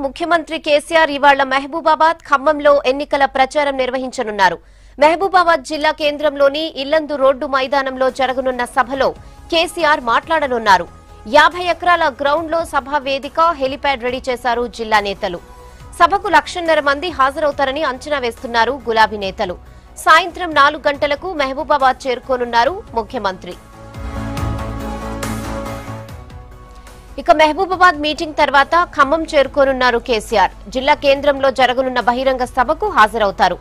ముఖ్యమంత్రి కేసీఆర్ ఇవాళ మహబూబాబాద్ ఖమ్మంలో ఎన్నికల ప్రచారం నిర్వహించనున్నారు. మహబూబాబాద్ జిల్లా కేంద్రంలోని ఇల్లందు రోడ్డు మైదానంలో జరగనున్న సభలో కేసీఆర్ మాట్లాడనున్నారు. 50 ఎకరాల గ్రౌండ్ లో సభా వేదిక, హెలిప్యాడ్ రెడీ చేశారు జిల్లా నేతలు. సభకు 1,50,000 మంది హాజరవుతారని అంచనా వేస్తున్నారు గులాబీ నేతలు. సాయంత్రం 4 గంటలకు మహబూబాబాద్ చేరుకోనున్నారు ముఖ్యమంత్రి. ఇక మహబూబాబాద్ మీటింగ్ తర్వాత ఖమ్మం చేరుకోనున్నారు కేసీఆర్. జిల్లా కేంద్రంలో జరగనున్న బహిరంగ సభకు హాజరవుతారు.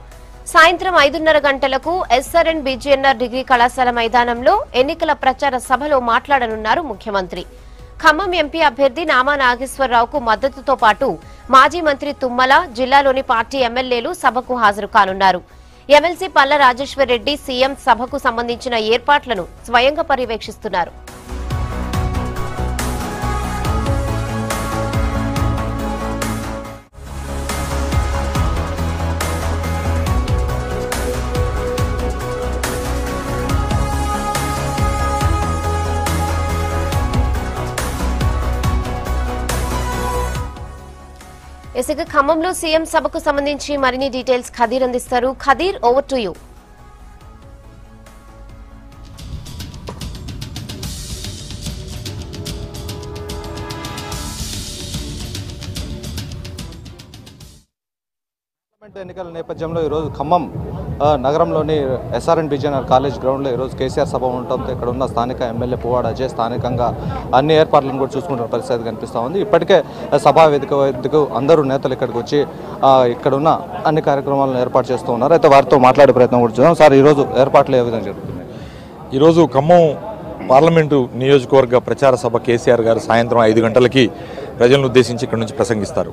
సాయంత్రం 5:30 గంటలకు ఎస్ఆర్ఎన్ బీజీఎన్ఆర్ డిగ్రీ కళాశాల మైదానంలో ఎన్నికల ప్రచార సభలో మాట్లాడనున్నారు ముఖ్యమంత్రి. ఖమ్మం ఎంపీ అభ్యర్థి నామా నాగేశ్వరరావుకు మద్దతుతో పాటు మాజీ మంత్రి తుమ్మల, జిల్లాలోని పార్టీ ఎమ్మెల్యేలు సభకు హాజరు కానున్నారు. ఎమ్మెల్సీ పల్ల రాజేశ్వర్ రెడ్డి సీఎం సభకు సంబంధించిన ఏర్పాట్లను స్వయంగా పర్యవేక్షిస్తున్నారు. ఇసుక ఖమ్మంలో సీఎం సభకు సంబంధించి మరిన్ని డీటెయిల్స్ ఖదీర్ అందిస్తారు. Khadeer, over to you. ఎన్నికల నేపథ్యంలో ఈరోజు ఖమ్మం నగరంలోని ఎస్ఆర్ఎన్ బీజీఎన్ఆర్ కాలేజ్ గ్రౌండ్లో ఈరోజు కేసీఆర్ సభ ఉండటంతో ఇక్కడ ఉన్న స్థానిక ఎమ్మెల్యే పువ్వాడ అజయ్ స్థానికంగా అన్ని ఏర్పాట్లను కూడా చూసుకుంటున్న పరిస్థితి కనిపిస్తూ ఉంది. ఇప్పటికే సభా వేదికకు అందరూ నేతలు ఇక్కడికి వచ్చి ఇక్కడ ఉన్న అన్ని కార్యక్రమాలను ఏర్పాటు చేస్తూ ఉన్నారు. అయితే వారితో మాట్లాడే ప్రయత్నం కూడా చూద్దాం. సార్, ఈరోజు ఏర్పాట్లు ఏ విధంగా జరుగుతున్నాయి? ఈరోజు ఖమ్మం పార్లమెంటు నియోజకవర్గ ప్రచార సభ కేసీఆర్ గారు సాయంత్రం 5 గంటలకి ప్రజలను ఉద్దేశించి ఇక్కడ నుంచి ప్రసంగిస్తారు.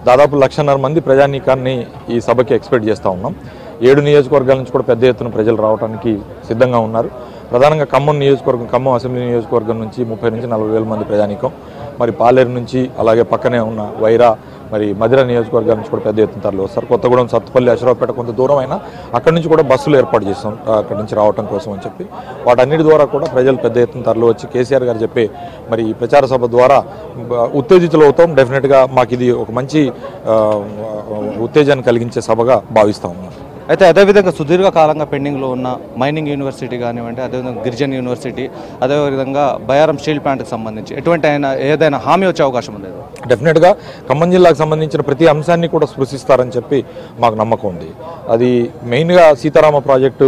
దాదాపు 1,50,000 మంది ప్రజానీకాన్ని ఈ సభకి ఎక్స్పెక్ట్ చేస్తూ ఉన్నాం. 7 నియోజకవర్గాల నుంచి కూడా పెద్ద ఎత్తున ప్రజలు రావడానికి సిద్ధంగా ఉన్నారు. ప్రధానంగా ఖమ్మం నియోజకవర్గం, ఖమ్మం అసెంబ్లీ నియోజకవర్గం నుంచి 30 నుంచి 40,000 మంది ప్రజానీకం, మరి పాలేరు నుంచి, అలాగే పక్కనే ఉన్న వైరా, మరి మధిర నియోజకవర్గాల నుంచి కూడా పెద్ద ఎత్తున తరలి వస్తారు. కొత్తగూడెం, సత్తుపల్లి, అశ్వరావుపేట కొంత దూరం అయినా అక్కడి నుంచి కూడా బస్సులు ఏర్పాటు చేస్తాం అక్కడి నుంచి రావడం కోసం అని చెప్పి. వాటన్నిటి ద్వారా కూడా ప్రజలు పెద్ద ఎత్తున తరలి వచ్చి కేసీఆర్ గారు చెప్పే మరి ఈ ప్రచార సభ ద్వారా ఉత్తేజితులు అవుతాం. డెఫినెట్గా మాకు ఇది ఒక మంచి ఉత్తేజాన్ని కలిగించే సభగా భావిస్తూ ఉన్నాం. అయితే అదేవిధంగా సుదీర్ఘకాలంగా పెండింగ్లో ఉన్న మైనింగ్ యూనివర్సిటీ కానివ్వండి, అదేవిధంగా గిరిజన్ యూనివర్సిటీ, అదేవిధంగా బయారం స్టీల్ ప్లాంట్కి సంబంధించి ఎటువంటి ఏదైనా హామీ వచ్చే అవకాశం ఉంది? డెఫినెట్గా ఖమ్మం జిల్లాకు సంబంధించిన ప్రతి అంశాన్ని కూడా స్పృశిస్తారని చెప్పి మాకు నమ్మకం ఉంది. అది మెయిన్గా సీతారామ ప్రాజెక్టు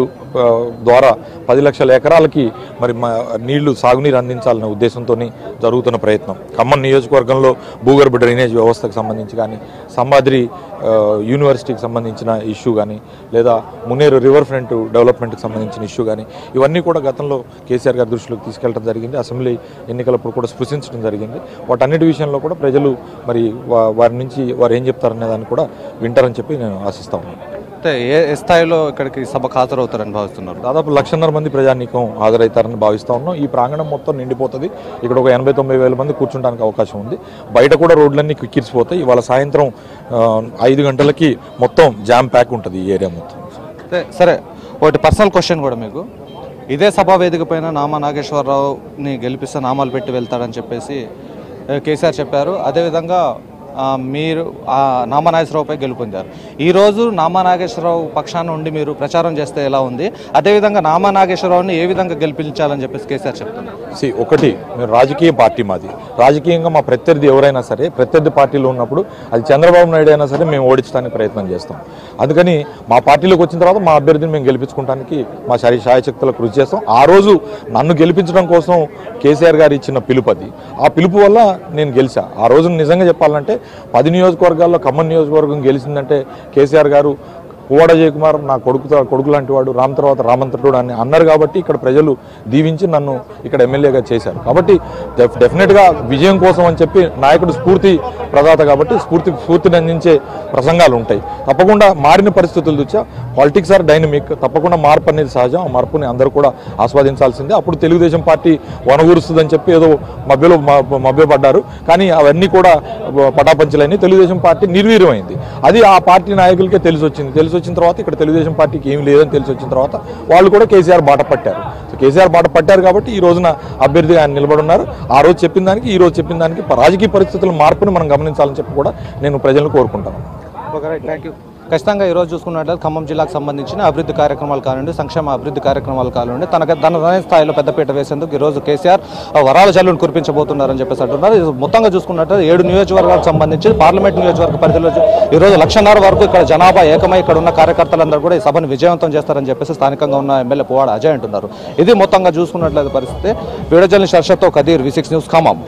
ద్వారా 10 లక్షల ఎకరాలకి మరి నీళ్లు, సాగునీరు అందించాలనే ఉద్దేశంతో జరుగుతున్న ప్రయత్నం. ఖమ్మం నియోజకవర్గంలో భూగర్భ డ్రైనేజ్ వ్యవస్థకు సంబంధించి కానీ, సంబాద్రి యూనివర్సిటీకి సంబంధించిన ఇష్యూ కానీ, లేదా మున్నేరు రివర్ ఫ్రంట్ డెవలప్మెంట్కి సంబంధించిన ఇష్యూ కానీ, ఇవన్నీ కూడా గతంలో కేసీఆర్ గారి దృష్టిలోకి తీసుకెళ్లడం జరిగింది. అసెంబ్లీ ఎన్నికలప్పుడు కూడా స్పృశించడం జరిగింది. వాటన్నిటి విషయంలో కూడా ప్రజలు మరి వారి నుంచి వారు ఏం చెప్తారనే దాన్ని కూడా వింటారని చెప్పి నేను ఆశిస్తా ఉన్నాను. ఏ స్థాయిలో ఇక్కడికి సభకు హాజరవుతారని భావిస్తున్నారు? దాదాపు 1,50,000 మంది ప్రజానీకం హాజరవుతారని భావిస్తూ ఉన్నాం. ఈ ప్రాంగణం మొత్తం నిండిపోతుంది. ఇక్కడ ఒక 89,000 మంది కూర్చుంటానికి అవకాశం ఉంది. బయట కూడా రోడ్లన్నీ కిక్కిరిసిపోతాయి. ఇవాళ సాయంత్రం 5 గంటలకి మొత్తం జామ్ ప్యాక్ ఉంటుంది ఈ ఏరియా మొత్తం. సరే, ఒకటి పర్సనల్ క్వశ్చన్ కూడా మీకు. ఇదే సభా వేదిక పైన నామా నాగేశ్వరరావుని గెలిపిస్తే నామాలు పెట్టి వెళ్తాడని చెప్పేసి కేసీఆర్ చెప్పారు. అదేవిధంగా మీరు నామా నాగేశ్వరరావుపై గెలుపొందారు. ఈరోజు నామా నాగేశ్వరరావు పక్షాన ఉండి మీరు ప్రచారం చేస్తే ఎలా ఉంది? అదేవిధంగా నామా నాగేశ్వరరావుని ఏ విధంగా గెలిపించాలని చెప్పేసి కేసీఆర్ చెప్తున్నారు. ఒకటి, మీరు రాజకీయ పార్టీ మాది. రాజకీయంగా మా ప్రత్యర్థి ఎవరైనా సరే, ప్రత్యర్థి పార్టీలో ఉన్నప్పుడు అది చంద్రబాబు నాయుడు అయినా సరే మేము ఓడించడానికి ప్రయత్నం చేస్తాం. అందుకని మా పార్టీలోకి వచ్చిన తర్వాత మా అభ్యర్థిని మేము గెలిపించుకోవడానికి మా శాయశక్తులకు కృషి చేస్తాం. ఆ రోజు నన్ను గెలిపించడం కోసం కేసీఆర్ గారు ఇచ్చిన పిలుపు అది. ఆ పిలుపు వల్ల నేను గెలిచా. ఆ రోజు నిజంగా చెప్పాలంటే 10 నియోజకవర్గాల్లో ఖమ్మం నియోజకవర్గం గెలిచిందంటే కేసీఆర్ గారు పువ్వాడ అజయ్ కుమార్ నా కొడుకు లాంటి వాడు, రామ్ తర్వాత రామంతరుడు అని అన్నారు కాబట్టి ఇక్కడ ప్రజలు దీవించి నన్ను ఇక్కడ ఎమ్మెల్యేగా చేశారు. కాబట్టి డెఫినెట్గా విజయం కోసం అని చెప్పి నాయకుడు స్ఫూర్తి ప్రదాత కాబట్టి స్ఫూర్తిని అందించే ప్రసంగాలు ఉంటాయి. తప్పకుండా మారిన పరిస్థితులు చూసా పాలిటిక్స్ ఆర్ డైనమిక్. తప్పకుండా మార్పు అనేది సహజం. ఆ మార్పుని అందరూ కూడా ఆస్వాదించాల్సిందే. అప్పుడు తెలుగుదేశం పార్టీ వనగూరుస్తుందని చెప్పి ఏదో మభ్యపడ్డారు. కానీ అవన్నీ కూడా పటాపంచలైన తెలుగుదేశం పార్టీ నిర్వీర్యమైంది. అది ఆ పార్టీ నాయకులకే తెలిసి తెలిసి వచ్చిన తర్వాత, ఇక్కడ తెలుగుదేశం పార్టీకి ఏమి లేదని తెలిసి వచ్చిన తర్వాత వాళ్ళు కూడా కేసీఆర్ బాట పట్టారు. సో కేసీఆర్ బాట పట్టారు కాబట్టి ఈ రోజున అభ్యర్థిగా ఆయన నిలబడి ఉన్నారు. ఆ రోజు చెప్పిన దానికి ఈ రోజు చెప్పిన దానికి రాజకీయ పరిస్థితుల మార్పుని మనం గమనించాలని చెప్పి కూడా నేను ప్రజలను కోరుకుంటాను. Thank you. ఖచ్చితంగా ఈరోజు చూసుకున్నట్లయితే ఖమ్మం జిల్లాకు సంబంధించిన అభివృద్ధి కార్యక్రమాలు కానివ్వండి, సంక్షేమ అభివృద్ధి కార్యక్రమాలు కానివ్వండి, తనదైన స్థాయిలో పెద్దపీట వేసేందుకు ఈరోజు కేసీఆర్ వరాల జల్లును కురిపించబోతున్నారని చెప్పేసి అంటున్నారు. మొత్తంగా చూసుకున్నట్లయితే 7 నియోజకవర్గాలకు సంబంధించి పార్లమెంట్ నియోజకవర్గ పరిధిలో ఈరోజు 1,50,000 వరకు ఇక్కడ జనాభా ఏకమై ఇక్కడ ఉన్న కార్యకర్తలందరూ కూడా ఈ సభను విజయవంతం చేస్తారని చెప్పేసి స్థానికంగా ఉన్న ఎమ్మెల్యే పువ్వాడ అజయ్ అంటున్నారు. ఇది మొత్తంగా చూసుకున్నట్లయితే పరిస్థితి. వీడియో జర్నలిస్ట్ హర్షత్తో కదీర్, V6 న్యూస్, ఖమ్మం.